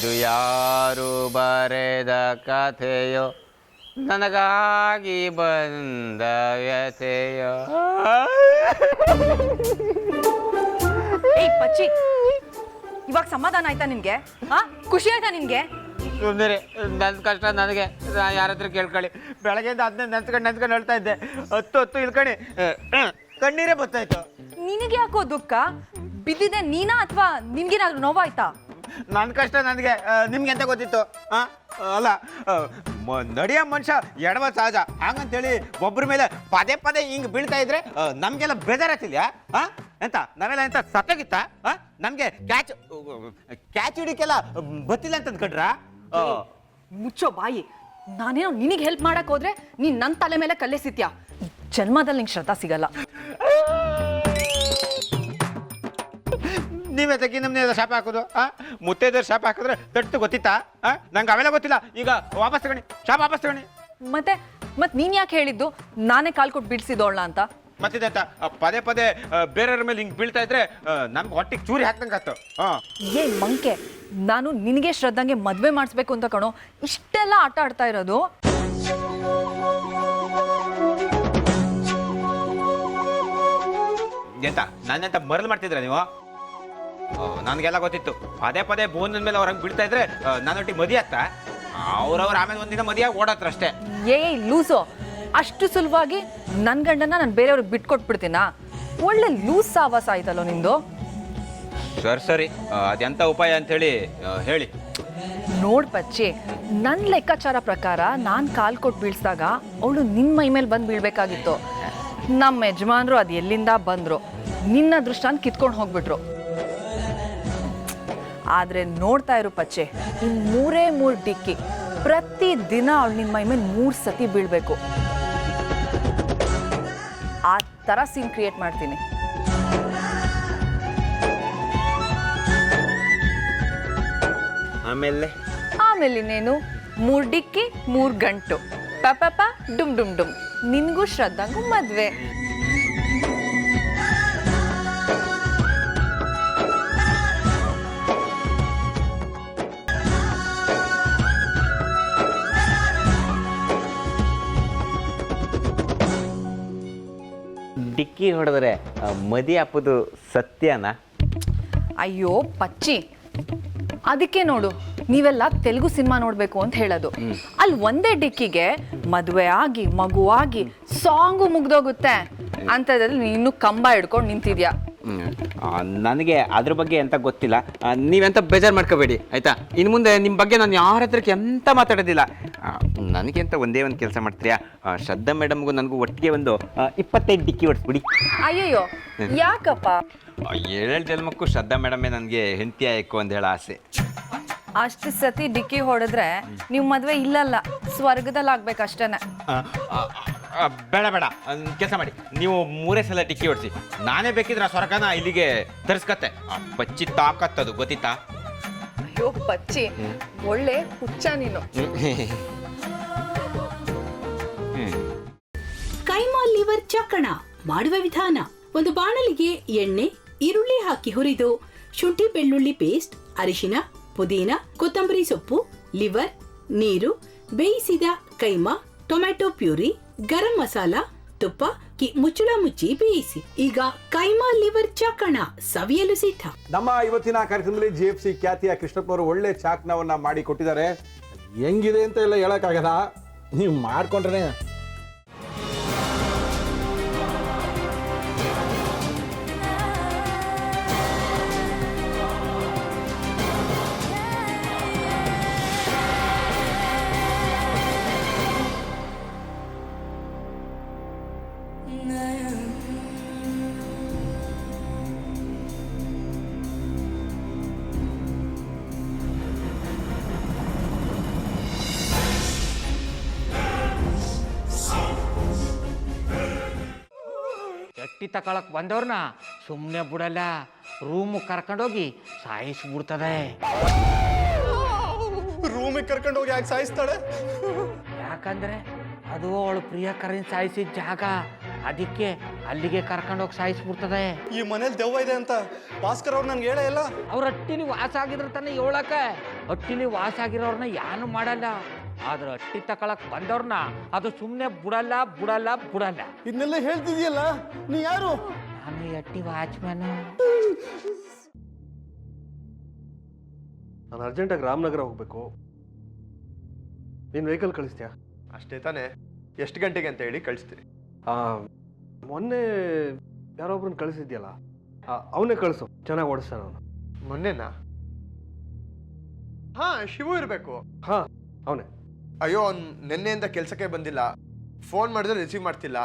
ಇದು ಯಾರು ಬರೆದ ಕಥೆಯೋ ನನಗಾಗಿ ಬಂದ ವ್ಯಥೆಯೋ. ಏಯ್ ಪಚ್ಚಿ, ಇವಾಗ ಸಮಾಧಾನ ಆಯ್ತಾ ನಿನ್ಗೆ? ಖುಷಿ ಆಯ್ತಾ ನಿನ್ಗೆ? ಸುಂದರಿ, ನನ್ನ ಕಷ್ಟ ನನಗೆ ಯಾರ ಹತ್ರ ಕೇಳ್ಕೊಳ್ಳಿ. ಬೆಳಗ್ಗೆಯಿಂದ ಅದನ್ನ ನೆನ್ಸ್ಕೊಂಡು ಹೇಳ್ತಾ ಇದ್ದೆ. ಹೊತ್ತು ಇಳ್ಕಣಿ ಕಣ್ಣೀರೇ ಬರ್ತಾಯಿತ್ತು. ನಿನಗೆ ಯಾಕೋ ದುಃಖ? ಬಿದ್ದಿದೆ ನೀನಾ ಅಥವಾ ನಿಮ್ಗೇನಾದ್ರೂ ನೋವಾಯ್ತಾ? ನನ್ನ ಕಷ್ಟ ನನಗೆ, ನಿಮ್ಗೆ ಎಂತ ಗೊತ್ತಿತ್ತು? ಅಲ್ಲ, ನಡೆಯೋ ಮನುಷ್ಯ ಎಡವ ಸಹಜ. ಹಂಗಂತೇಳಿ ಒಬ್ಬರ ಮೇಲೆ ಪದೇ ಪದೇ ಹಿಂಗೆ ಬೀಳ್ತಾ ಇದ್ರೆ ನಮಗೆಲ್ಲ ಬೇಜಾರಾಗ್ತಿದ್ಯಾ? ಎಂತ ನಾವೆಲ್ಲ ಎಂತ ಸತ್ತೋಗಿತ್ತ? ನಮಗೆ ಕ್ಯಾಚ್ ಹಿಡಿಕೆಲ್ಲ ಗೊತ್ತಿಲ್ಲ ಅಂತ ಅಂದ್ಕೊಂಡ್ರಾ? ಮುಚ್ಚೋ ಬಾಯಿ. ನಾನೇನೋ ನಿನಗೆ ಹೆಲ್ಪ್ ಮಾಡಕ್ ಹೋದ್ರೆ ನೀನ್ ನನ್ನ ತಲೆ ಮೇಲೆ ಕಲ್ಲೆಸಿತ್ಯಾ. ಜನ್ಮದಲ್ಲಿ ನಿಂಗೆ ಶ್ರದ್ಧಾ ಸಿಗಲ್ಲ. ನೀವೇ ತೆಗಿ ನಮ್ಮನ್ನೆಲ್ಲ ಶಾಪ ಹಾಕೋದು. ಮುತ್ತೈದರ ಶಾಪ ಹಾಕಿದ್ರೆ ತಟ್ಟು ಗೊತ್ತಿತ್ತಾ? ನಂಗೆ ಅವೆಲ್ಲ ಗೊತ್ತಿಲ್ಲ. ಈಗ ವಾಪಸ್ ತಗೊಳ್ಳಿ, ಶಾಪ ವಾಪಸ್ ತಗೊಳ್ಳಿ. ಮತ್ತೆ ನೀನ್ ಯಾಕೆ ಹೇಳಿದ್ದು ನಾನೇ ಕಾಲ್ ಕೊಟ್ಟು ಬಿಡಿಸಿದೋಳ ಅಂತ? ಮತ್ತಿದಂತ ಪದೇ ಪದೇ ಬೇರೆಯವ್ರ ಮೇಲೆ ಹಿಂಗೆ ಬೀಳ್ತಾ ಇದ್ರೆ ನಮ್ಗೆ ಹೊಟ್ಟಿಗೆ ಚೂರಿ ಹಾಕ್ದಂಗಾತು. ಏನ್ ಮಂಕೆ, ನಾನು ನಿನಗೆ ಶ್ರದ್ಧಾಂಗೆ ಮದ್ವೆ ಮಾಡಿಸ್ಬೇಕು ಅಂತ ಕಣೋ ಇಷ್ಟೆಲ್ಲ ಆಟ ಆಡ್ತಾ ಇರೋದು. ಎಂತ ನನ್ನಂತ ಮರಳು ಮಾಡ್ತಿದ್ರ ನೀವು? ನನಗೆಲ್ಲ ಗೊತ್ತಿತ್ತು. ಪದೇ ಪದೇ ಬೋನ್ ಮೇಲೆ ಅವ್ರ ಹಂಗೆ ಬೀಳ್ತಾ ಇದ್ರೆ ನನ್ನೊಟ್ಟಿಗೆ ಮದಿ ಆಗ್ತಾ ಅವ್ರವ್ರು ಆಮೇಲೆ ಒಂದಿನ ಮದಿಯಾಗಿ ಓಡತ್ರ ಅಷ್ಟೇ. ಲೂಸು, ಅಷ್ಟು ಸುಲಭವಾಗಿ ನನ್ನ ಗಂಡನ ನಾನು ಬೇರೆಯವ್ರಿಗೆ ಬಿಟ್ಕೊಟ್ಬಿಡ್ತೀನಾ? ಒಳ್ಳೆ ಲೂಸ್ ಸಾವಾಸ ಆಯ್ತಲ್ಲೋ ನಿಂದು. ಸರಿ, ಅದೆಂತ ಉಪಾಯ ಅಂತೇಳಿ ಹೇಳಿ. ನೋಡ್ ಪಚ್ಚಿ, ನನ್ನ ಲೆಕ್ಕಾಚಾರ ಪ್ರಕಾರ ನಾನು ಕಾಲ್ ಕೊಟ್ಟು ಬೀಳ್ಸಿದಾಗ ಅವಳು ನಿನ್ನ ಮೈ ಮೇಲೆ ಬಂದು ಬೀಳ್ಬೇಕಾಗಿತ್ತು. ನಮ್ಮ ಯಜಮಾನ್ರು ಅದು ಎಲ್ಲಿಂದ ಬಂದ್ರು, ನಿನ್ನ ಅದೃಷ್ಟನ ಕಿತ್ಕೊಂಡು ಹೋಗ್ಬಿಟ್ರು. ಆದರೆ ನೋಡ್ತಾ ಇರು ಪಚ್ಚೆ, ಇನ್ನು 3 ಡಿಕ್ಕಿ ಪ್ರತಿ ದಿನ ಅವಳು ನಿನ್ನ ಮೈ ಮೇಲೆ 3 ಸತಿ ಬೀಳಬೇಕು. ಆ ಥರ ಸೀನ್ ಕ್ರಿಯೇಟ್ ಮಾಡ್ತೀನಿ. ಆಮೇಲೆ ಇನ್ನೇನು, 3 ಡಿಕ್ಕಿ 3 ಗಂಟು, ಪಪ ಡುಮ್ ಡುಮ್ ಡುಮ್, ನಿನಗೂ ಶ್ರದ್ಧಾಂಗೂ ಮದ್ವೆ. ಡಿಕ್ಕಿ ಹೊಡೆದ್ರೆ ಮದಿ ಹಾಕೋದು ಸತ್ಯನಾ? ಅಯ್ಯೋ ಪಚ್ಚಿ, ಅದಕ್ಕೆ ನೋಡು ನೀವೆಲ್ಲ ತೆಲುಗು ಸಿನಿಮಾ ನೋಡ್ಬೇಕು ಅಂತ ಹೇಳೋದು. ಅಲ್ಲಿ ಒಂದೇ ಡಿಕ್ಕಿಗೆ ಮದುವೆ ಆಗಿ ಮಗುವಾಗಿ ಸಾಂಗು ಮುಗ್ದೋಗುತ್ತೆ ಅಂತದ್ರಲ್ಲಿ ನೀನು ಕಂಬ ಹಿಡ್ಕೊಂಡು ನಿಂತಿದ್ಯಾ. ನನಗೆ ಅದ್ರ ಬಗ್ಗೆ ಎಂತ ಗೊತ್ತಿಲ್ಲ. ನೀವೆಂತ ಬೇಜಾರು ಮಾಡ್ಕೋಬೇಡಿ ಆಯ್ತಾ. ಇನ್ನು ಮುಂದೆ ನಿಮ್ಮ ಬಗ್ಗೆ ನಾನು ಯಾರ ಹತ್ರಕ್ಕೆ ಎಂತ ಮಾತಾಡೋದಿಲ್ಲ. ನನಗೆ ಅಂತ ಒಂದೇ ಒಂದು ಕೆಲಸ ಮಾಡ್ತೀರಾ, ಶ್ರದ್ಧಾ ಮೇಡಮ್ಗೂ ನನಗೂ ಒಟ್ಟಿಗೆ ಒಂದು 25 ಡಿಕ್ಕಿ ಹೊಡ್ಸ್ಬಿಡಿ. ಅಯ್ಯಯ್ಯೋ, ಯಾಕಪ್ಪ? 7 ಜನ್ಮಕ್ಕೂ ಶ್ರದ್ಧಾ ಮೇಡಮೇ ನನಗೆ ಹೆಂಡತಿ ಆಯ್ಕು ಅಂತ ಹೇಳ ಆಸೆ. ಅಷ್ಟು ಸತಿ ಡಿಕ್ಕಿ ಹೊಡೆದ್ರೆ ನೀವು ಮದುವೆ ಇಲ್ಲಲ್ಲ, ಸ್ವರ್ಗದಲ್ಲಿ ಆಗ್ಬೇಕಷ್ಟೇನೆ. ಬೇಡ ಕೆಲಸ ಮಾಡಿ, ನೀವು 3 ಸಲ ಟಿಕ್ಕಿ ಹೊಡಿಸಿ. ನಾನೇ ಬೇಕಿದ್ರೆ ಆ ಸ್ವರ್ಗನ ಇಲ್ಲಿಗೆ ತರಿಸ್ಕತ್ತೆ. ಪಚ್ಚಿ ತಾಕತ್ತದು ಗೊತ್ತಿತ್ತಾ? ಅಯ್ಯೋ ಪಚ್ಚಿ, ಒಳ್ಳೆ ಹುಚ್ಚ ನೀನು. ಕೈಮಾ ಲಿವರ್ ಚಕ್ಕಣ ಮಾಡುವ ವಿಧಾನ: ಒಂದು ಬಾಣಲಿಗೆ ಎಣ್ಣೆ, ಈರುಳ್ಳಿ ಹಾಕಿ ಹುರಿದು ಶುಂಠಿ ಬೆಳ್ಳುಳ್ಳಿ ಪೇಸ್ಟ್, ಅರಿಶಿನ, ಪುದೀನ, ಕೊತ್ತಂಬರಿ ಸೊಪ್ಪು, ಲಿವರ್, ನೀರು, ಬೇಯಿಸಿದ ಕೈಮಾ, ಟೊಮ್ಯಾಟೊ ಪ್ಯೂರಿ, ಗರಂ ಮಸಾಲ, ತುಪ್ಪ ಮುಚ್ಚಳ ಮುಚ್ಚಿ ಬೇಯಿಸಿ. ಈಗ ಕೈಮಾ ಲಿವರ್ ಚಾಕಣ ಸವಿಯಲು ಸಿದ್ಧ. ನಮ್ಮ ಇವತ್ತಿನ ಕಾರ್ಯಕ್ರಮದಲ್ಲಿ GFC ಖ್ಯಾತಿಯ ಕೃಷ್ಣಪ್ಪನವರು ಒಳ್ಳೆ ಚಾಕ್ನವನ್ನ ಮಾಡಿ ಕೊಟ್ಟಿದ್ದಾರೆ. ಹೆಂಗಿದೆ ಅಂತ ಎಲ್ಲ ಹೇಳಕ್ಕಾಗಲ್ಲ, ನೀವು ಮಾಡ್ಕೊಂಡ್ರೆ. ಎಟ್ಟಿ ತಕೊಳಕ್ ಬಂದವ್ರನ್ನ ಸುಮ್ಮನೆ ಬಿಡಲ್ಲ, ರೂಮ್ ಕರ್ಕೊಂಡೋಗಿ ಸಾಯಿಸ್ಬಿಡ್ತದೆ. ರೂಮಿಗೆ ಕರ್ಕೊಂಡೋಗಿ ಯಾಕೆ ಸಾಯಿಸ್ತಾಳೆ? ಯಾಕಂದ್ರೆ ಅದು ಅವಳು ಪ್ರಿಯಕರನ್ ಸಾಯಿಸಿದ ಜಾಗ. ಅದಕ್ಕೆ ಅಲ್ಲಿಗೆ ಕರ್ಕೊಂಡೋಗಿ ಸಾಯಿಸ್ಬಿಡ್ತದೆ. ಈ ಮನೇಲಿ ದೆವ್ವ ಇದೆ ಅಂತ ಭಾಸ್ಕರ್ ಅವ್ರು ನನ್ಗೆ ಹೇಳೇ ಇಲ್ಲ. ಅವ್ರ ಹಟ್ಟಿಲಿ ವಾಸ ಆಗಿದ್ರ ತಾನೆ ಹೇಳಕ. ಹಟ್ಟಿಲಿ ವಾಸ ಆಗಿರೋರ್ನ ಏನು ಮಾಡಲ್ಲ, ಆದ್ರೆ ಹಟ್ಟಿ ತಕೊಳಕ್ ಬಂದವ್ರನ್ನ ಅದು ಸುಮ್ಮನೆ ಬಿಡಲ್ಲ ಬಿಡಲ್ಲ ಬಿಡಲ್ಲ. ಇದನ್ನೆಲ್ಲ ಹೇಳ್ತಿದ್ಯಲ್ಲ, ನೀ ಯಾರು? ನಾನು ಈ ಹಟ್ಟಿ ವಾಚ್ಮ್ಯಾನು. ನಾನು ಅರ್ಜೆಂಟಾಗಿ ರಾಮನಗರ ಹೋಗ್ಬೇಕು. ನೀನು ವೆಹಿಕಲ್ ಕಳಿಸ್ತೀಯಾ? ಅಷ್ಟೇ ತಾನೇ, ಎಷ್ಟು ಗಂಟೆಗೆ ಅಂತ ಹೇಳಿ ಕಳಿಸ್ತೀನಿ. ಮೊನ್ನೆ ಯಾರೊಬ್ರನ್ನ ಕಳಿಸಿದ್ಯಲ್ಲ, ಅವನೇ ಕಳಿಸು, ಚೆನ್ನಾಗಿ ಓಡಿಸ್ತಾನ ಅವನು. ಮೊನ್ನೆನಾ? ಹಾ, ಶಿವು ಇರಬೇಕು. ಹಾ, ಅವನೇ. ಅಯ್ಯೋ, ಅವ್ನು ನಿನ್ನೆಯಿಂದ ಕೆಲಸಕ್ಕೆ ಬಂದಿಲ್ಲ. ಫೋನ್ ಮಾಡಿದ್ರೆ ರಿಸೀವ್ ಮಾಡ್ತಿಲ್ಲ.